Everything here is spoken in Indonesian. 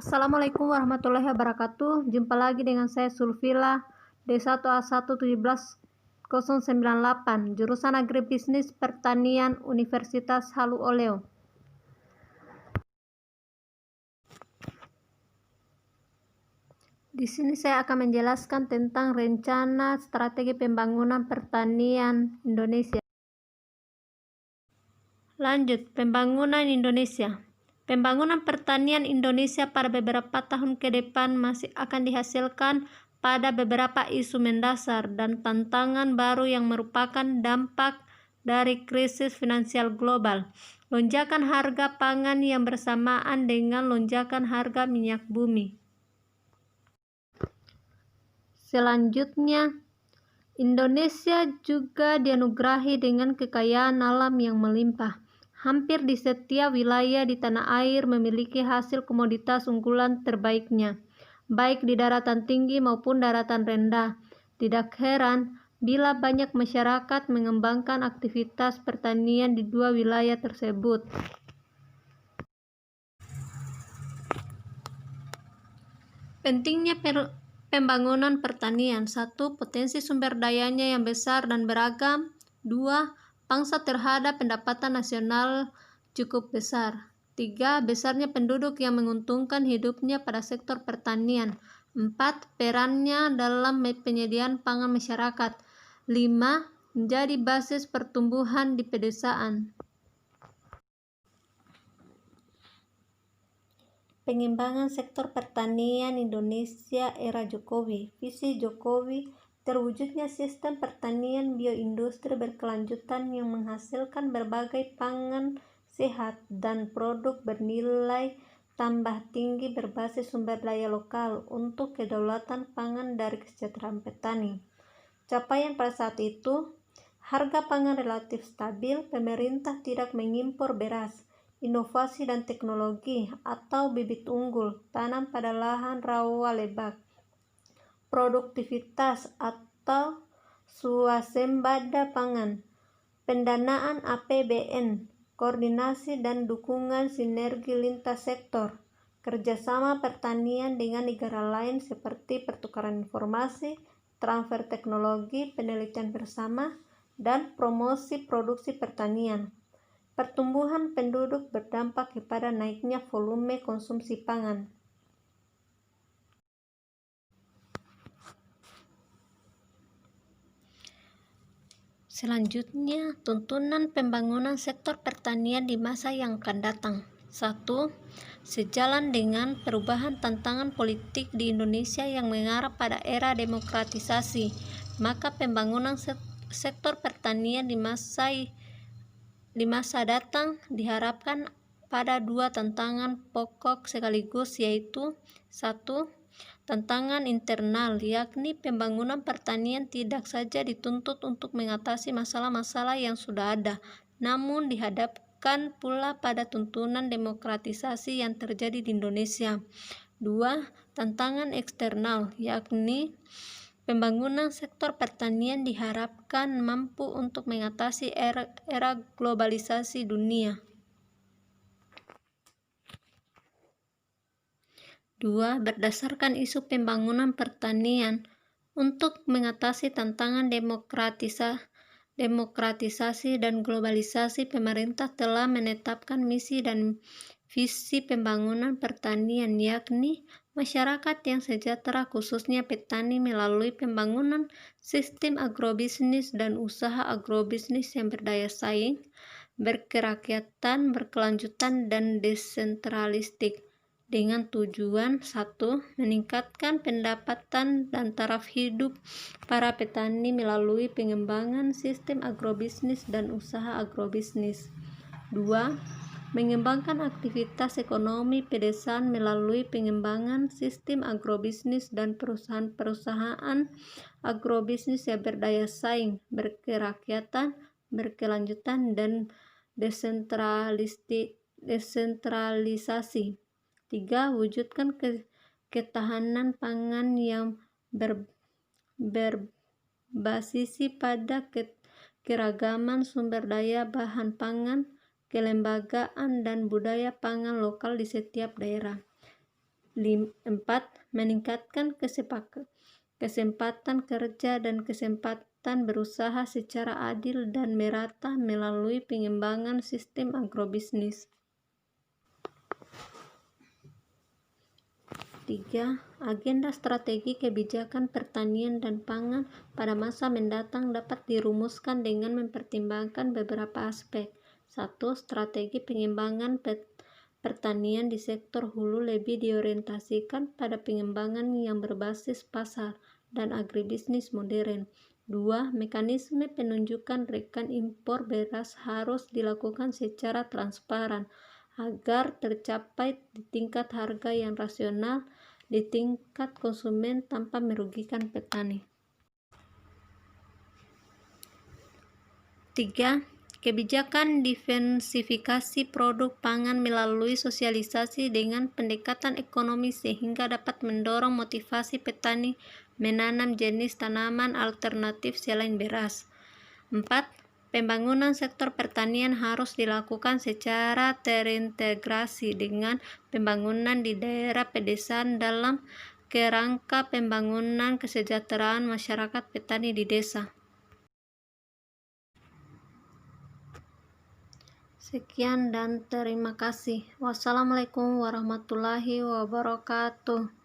Assalamualaikum warahmatullahi wabarakatuh. Jumpa lagi dengan saya Sulfila D1A117098, jurusan Agribisnis Pertanian Universitas Halu Oleo. Di sini saya akan menjelaskan tentang rencana strategi pembangunan pertanian Indonesia. Lanjut, pembangunan Indonesia. Pembangunan pertanian Indonesia pada beberapa tahun ke depan masih akan dihasilkan pada beberapa isu mendasar dan tantangan baru yang merupakan dampak dari krisis finansial global, lonjakan harga pangan yang bersamaan dengan lonjakan harga minyak bumi. Selanjutnya, Indonesia juga dianugerahi dengan kekayaan alam yang melimpah. Hampir di setiap wilayah di tanah air memiliki hasil komoditas unggulan terbaiknya, baik di daratan tinggi maupun daratan rendah. Tidak heran bila banyak masyarakat mengembangkan aktivitas pertanian di dua wilayah tersebut. Pentingnya pembangunan pertanian. 1. Potensi sumber dayanya yang besar dan beragam. 2. Pangsa terhadap pendapatan nasional cukup besar. 3. Besarnya penduduk yang menguntungkan hidupnya pada sektor pertanian. 4. Perannya dalam penyediaan pangan masyarakat. 5. Menjadi basis pertumbuhan di pedesaan. Pengembangan sektor pertanian Indonesia era Jokowi. Visi Jokowi, terwujudnya sistem pertanian bioindustri berkelanjutan yang menghasilkan berbagai pangan sehat dan produk bernilai tambah tinggi berbasis sumber daya lokal untuk kedaulatan pangan dari kesejahteraan petani. Capaian pada saat itu, harga pangan relatif stabil, pemerintah tidak mengimpor beras, inovasi dan teknologi atau bibit unggul, tanam pada lahan rawa lebat, produktivitas atau swasembada pangan, pendanaan APBN, koordinasi dan dukungan sinergi lintas sektor, kerjasama pertanian dengan negara lain seperti pertukaran informasi, transfer teknologi, penelitian bersama, dan promosi produksi pertanian. Pertumbuhan penduduk berdampak kepada naiknya volume konsumsi pangan. Selanjutnya, tuntunan pembangunan sektor pertanian di masa yang akan datang. 1. Sejalan dengan perubahan tantangan politik di Indonesia yang mengarah pada era demokratisasi, maka pembangunan sektor pertanian di masa datang diharapkan pada dua tantangan pokok sekaligus, yaitu 1. Tantangan internal, yakni pembangunan pertanian tidak saja dituntut untuk mengatasi masalah-masalah yang sudah ada, namun dihadapkan pula pada tuntunan demokratisasi yang terjadi di Indonesia. 2. Tantangan eksternal, yakni pembangunan sektor pertanian diharapkan mampu untuk mengatasi era globalisasi dunia. 2. Berdasarkan isu pembangunan pertanian untuk mengatasi tantangan demokratisasi dan globalisasi, pemerintah telah menetapkan misi dan visi pembangunan pertanian, yakni masyarakat yang sejahtera khususnya petani melalui pembangunan sistem agrobisnis dan usaha agrobisnis yang berdaya saing, berkerakyatan, berkelanjutan, dan desentralistik, dengan tujuan 1. Meningkatkan pendapatan dan taraf hidup para petani melalui pengembangan sistem agrobisnis dan usaha agrobisnis. 2. Mengembangkan aktivitas ekonomi pedesaan melalui pengembangan sistem agrobisnis dan perusahaan-perusahaan agrobisnis yang berdaya saing, berkerakyatan, berkelanjutan, dan desentralisasi. 3. Wujudkan ketahanan pangan yang berbasis pada keragaman sumber daya bahan pangan, kelembagaan dan budaya pangan lokal di setiap daerah. 4. Meningkatkan kesempatan kerja dan kesempatan berusaha secara adil dan merata melalui pengembangan sistem agrobisnis. 3. Agenda strategi kebijakan pertanian dan pangan pada masa mendatang dapat dirumuskan dengan mempertimbangkan beberapa aspek. 1. Strategi pengembangan pertanian di sektor hulu lebih diorientasikan pada pengembangan yang berbasis pasar dan agribisnis modern. 2. Mekanisme penunjukan rekan impor beras harus dilakukan secara transparan agar tercapai di tingkat harga yang rasional di tingkat konsumen tanpa merugikan petani. 3. Kebijakan diversifikasi produk pangan melalui sosialisasi dengan pendekatan ekonomi sehingga dapat mendorong motivasi petani menanam jenis tanaman alternatif selain beras. 4. Pembangunan sektor pertanian harus dilakukan secara terintegrasi dengan pembangunan di daerah pedesaan dalam kerangka pembangunan kesejahteraan masyarakat petani di desa. Sekian dan terima kasih. Wassalamualaikum warahmatullahi wabarakatuh.